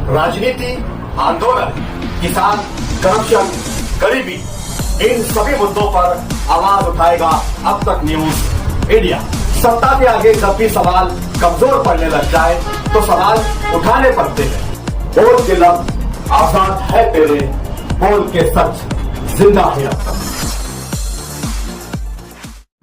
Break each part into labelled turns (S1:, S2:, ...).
S1: राजनीति, आंदोलन, किसान, करप्शन, गरीबी, इन सभी मुद्दों पर आवाज उठाएगा अब तक न्यूज इंडिया। सत्ता के आगे जब भी सवाल कमजोर पड़ने लग जाए तो सवाल उठाने पड़ते हैं। बोल के लफ्ज आजाद है तेरे, बोल के सच जिंदा है अब तक।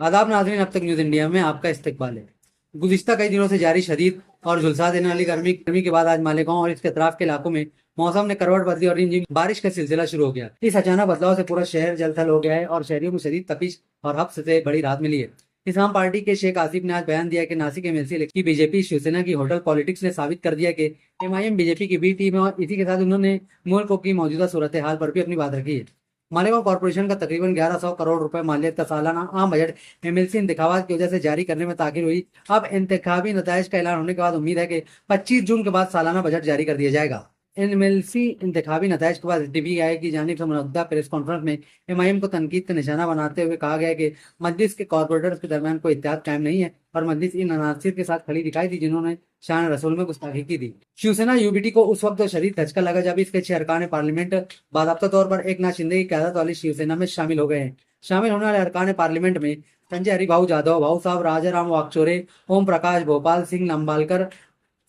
S2: आदाब नाज़रीन, अब तक न्यूज इंडिया में आपका इस्तकबाल है। गुज़िश्ता कई दिनों से जारी शदीद और झुलसा देने वाली गर्मी के बाद आज मालेगांव और इसके अतराफ के इलाकों में मौसम ने करवट बदली और रिमझिम बारिश का सिलसिला शुरू हो गया। इस अचानक बदलाव से पूरा शहर जलथल हो गया है और शहरियों को शदीद तपिश और हब्स से बड़ी राहत मिली है। इस्लाम पार्टी के शेख आसिफ ने आज बयान दिया कि नासिक एमएलसी की बीजेपी शिवसेना की होटल पॉलिटिक्स ने साबित कर दिया कि एमआईएम बीजेपी की बी टीम है और इसी के साथ उन्होंने मुल्क की मौजूदा सूरत हाल पर भी अपनी बात रखी है। मालेगांव कॉर्पोरेशन का तकरीबन 1100 करोड़ रुपए मालियत का सालाना आम बजट एमएलसी इंतखाबात की वजह से जारी करने में ताखिर हुई। अब इंतखाबी नताइज का ऐलान होने के बाद उम्मीद है कि 25 जून के बाद सालाना बजट जारी कर दिया जाएगा। एमएलसी इंतखाबी नताइज के बाद टीपीआई की जानिब से मुनक्किदा प्रेस कॉन्फ्रेंस में एमआईएम को तनकीद का निशाना बनाते हुए कहा गया कि मजलिस के कॉर्पोरेटर्स के दरमियान कोई इत्तेहाद कायम नहीं है और मजलिस इन अनासिर के साथ खड़ी दिखाई दी जिन्होंने शान रसूल में गुस्ताखी की थी। शिवसेना यूबीटी को उस वक्त शदीद धचका लगा जब इसके 6 अरकान पार्लियामेंट बाज़ाब्ता तौर पर एकनाथ शिंदे की क़यादत वाली शिवसेना में शामिल हो गए हैं। शामिल होने वाले अरकान पार्लियामेंट में संजय हरिभाऊ जाधव, भाऊ साहब राजाराम वाकचोरे, ओम प्रकाश, भोपाल सिंह लंबालकर,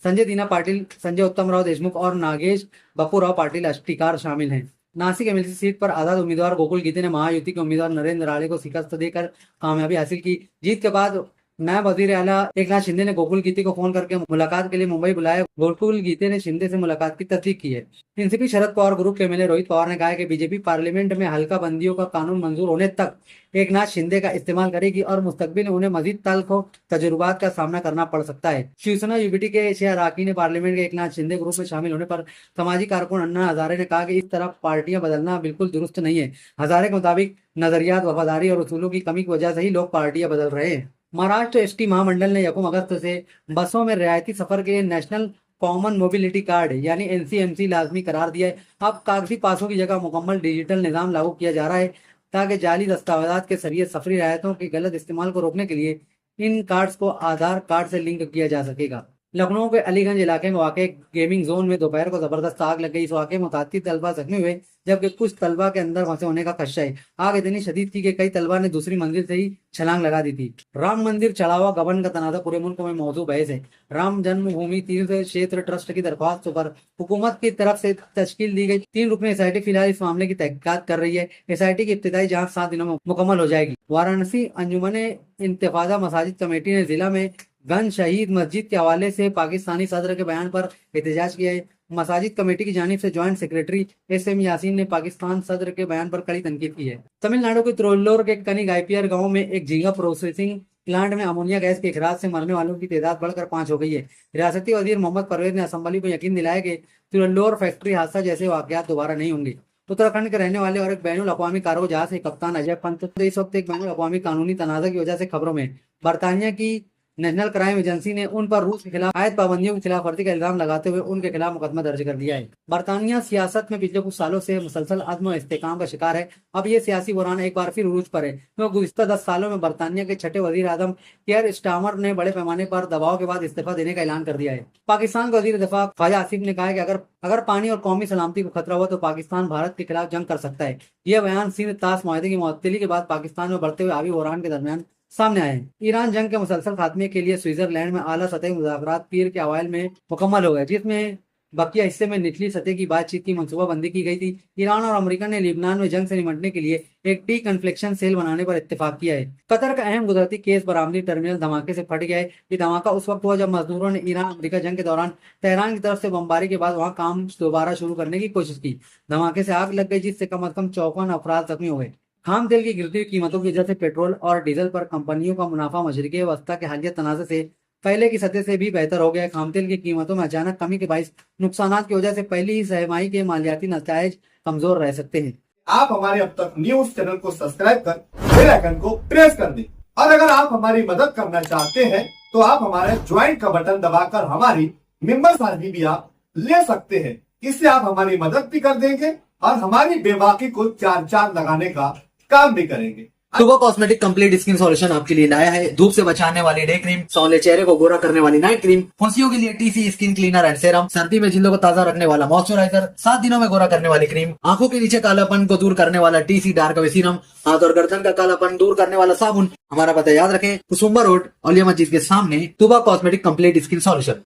S2: संजय दीना पाटिल, संजय उत्तम राव देशमुख और नागेश बप्पूराव पाटिल अष्टिकार शामिल हैं। नासिक एमएलसी सीट पर आजाद उम्मीदवार गोकुल गीते ने महायुति के उम्मीदवार नरेंद्र राणे को शिकस्त देकर कामयाबी हासिल की। जीत के बाद नायब वजीर आला एकनाथ शिंदे ने गोकुल गीते को फोन करके मुलाकात के लिए मुंबई बुलाया। गोकुल गीते ने शिंदे से मुलाकात की तस्दीक की है। एनसीपी शरद पवार ग्रुप के एमएलए रोहित पवार ने कहा है कि बीजेपी पार्लियामेंट में हल्का बंदियों का कानून मंजूर होने तक एकनाथ शिंदे का इस्तेमाल करेगी और मुस्तकबिल में उन्हें मजीद तल्ख तजुर्बात का सामना करना पड़ सकता है। शिवसेना यूबीटी के 6 अरकान पार्लियामेंट के एकनाथ शिंदे ग्रुप में शामिल होने पर सामाजिक कारकुन अन्ना हजारे ने कहा कि इस तरह पार्टियां बदलना बिल्कुल दुरुस्त नहीं है। हजारे के मुताबिक नजरियात, वफादारी और उसूलों की कमी की वजह से ही लोग पार्टियां बदल रहे हैं। महाराष्ट्र एसटी महामंडल ने 1 अगस्त से बसों में रियायती सफर के लिए नेशनल कॉमन मोबिलिटी कार्ड यानी एनसीएमसी लाजमी करार दिया है। अब कागजी पासों की जगह मुकम्मल डिजिटल निज़ाम लागू किया जा रहा है ताकि जाली दस्तावेजात के जरिए सफरी रियायतों के गलत इस्तेमाल को रोकने के लिए इन कार्ड्स को आधार कार्ड से लिंक किया जा सकेगा। लखनऊ के अलीगंज इलाके में वाक़ गेमिंग जोन में दोपहर को जबरदस्त आग लग गई। इस वाक़े में मुतात्तिद तलबा जख्मी हुए जबकि कुछ तलबा के अंदर फंसे होने का खदशा है। आग इतनी शदीद थी कि कई तलबा ने दूसरी मंजिल से ही छलांग लगा दी थी। राम मंदिर चढ़ावा गबन का तनाज़ा पूरे मुल्क में मौजूद बहस है। राम जन्मभूमि तीर्थ क्षेत्र ट्रस्ट की दरख्वास्त पर हुकूमत की तरफ से तश्कील दी गई 3 रुकनी एसआईटी फिलहाल इस मामले की तहकीकात कर रही है। एसआईटी की इब्तिदाई जांच 7 दिनों में मुकम्मल हो जाएगी। वाराणसी अंजुमन इंतफादा मसाजिद कमेटी ने जिला में गन शहीद मस्जिद के हवाले से पाकिस्तानी सदर के बयान पर एहतजाज किया है। मसाजिद कमेटी की जानिब से ज्वाइंट सेक्रेटरी एसएम यासीन ने पाकिस्तान सदर के बयान पर कड़ी तनकीद की है। तमिलनाडु के तिरुवल्लुर के कनिग आईपीआर गांव में एक झींगा प्रोसेसिंग प्लांट में अमोनिया गैस के अखराज से मरने वालों की तादाद बढ़कर 5 हो गई है। रियासती वजीर मोहम्मद परवेज ने असम्बली को यकीन दिलाया कि तिरुवल्लुर फैक्ट्री हादसा जैसे वाकयात दोबारा नहीं होंगे। उत्तराखंड के रहने वाले और एक बैनुल अक़वामी कार्गो जहाज के कप्तान अजय पंत इस वक्त एक बैनुल अक़वामी कानूनी तनाज़ा की वजह से खबरों में। बरतानिया की नेशनल क्राइम एजेंसी ने उन पर रूस के खिलाफ आयत पाबंदियों की खिलाफ वर्जी का इल्जाम लगाते हुए उनके खिलाफ मुकदमा दर्ज कर दिया है। बरतानिया सियासत में पिछले कुछ सालों से मुसलसल अदम और इस्तेकाम का शिकार है। अब ये सियासी बुरान एक बार फिर उरूज पर है क्योंकि गुज़िश्ता 10 सालों में बरतानिया के छठे वजीर आजम केयर स्टामर ने बड़े पैमाने पर दबाव के बाद इस्तीफा देने का ऐलान कर दिया है। पाकिस्तान के वजीर दिफा ख्वाजा आसिफ ने कहा है कि अगर पानी और कौमी सलामती को खतरा हुआ तो पाकिस्तान भारत के खिलाफ जंग कर सकता है। यह बयान सिंध ताश मुआहदे की मुअत्तली के बाद पाकिस्तान में बढ़ते हुए आबी बुरान के दरमियान सामने आए। ईरान जंग के मुसलसल खात्मे के लिए स्विट्जरलैंड में आला सतही मुज़ाकरात पीर के अवाइल में मुकम्मल हो गए जिसमें बकिया हिस्से में निचली सतह की बातचीत की मनसूबाबंदी की गई थी। ईरान और अमेरिका ने लिबनान में जंग से निपटने के लिए एक डी कन्फ्लिक्शन सेल बनाने पर इत्तेफाक किया है। कतर का अहम गुजरती केस बरामदी टर्मिनल धमाके से फट गया है। ये धमाका उस वक्त हुआ जब मजदूरों ने ईरान अमेरिका जंग के दौरान तेहरान की तरफ से बमबारी के बाद वहां काम दोबारा शुरू करने की कोशिश की। धमाके से आग लग गई जिससे कम अज कम 54 अफराद जख्मी हुए। खाम तेल की गिरती हुई कीमतों की वजह से पेट्रोल और डीजल पर कंपनियों का मुनाफा मशरिक़ वस्ता के हालिया तनाज़े से पहले की सतह से भी बेहतर हो गया है। खाम तेल की कीमतों में अचानक कमी के बाइस नुकसान की वजह से पहली ही सहमाही के मालियाती नताइज कमजोर रह सकते हैं।
S1: आप हमारे अब तक न्यूज चैनल को सब्सक्राइब कर बेल आइकन को प्रेस कर दें और अगर आप हमारी मदद करना चाहते हैं तो आप हमारे ज्वाइन का बटन दबाकर हमारी मेंबर साझी भी आप ले सकते हैं। इससे आप हमारी मदद भी कर देंगे और हमारी बेबाकी को 4 चांद लगाने का काम भी करेंगे।
S2: सुबह कॉस्मेटिक कंप्लीट स्किन सॉल्यूशन आपके लिए लाया है धूप से बचाने वाली डे क्रीम, सौंदर्य चेहरे को गोरा करने वाली नाइट क्रीम, फुंसियों के लिए TC skin cleaner and serum, सर्दी में जिल्दों को ताजा रखने वाला मॉइस्चराइजर, 7 दिनों में गोरा करने वाली क्रीम, आंखों के नीचे कालापन को दूर करने वाला टीसी डार्क वे सीरम, हाथ और गर्दन का कालापन दूर करने वाला साबुन। हमारा पता याद रखें, कुसुम्बा रोड, औलिया मस्जिद के सामने, सुबह कॉस्मेटिक कंप्लीट स्किन सॉल्यूशन।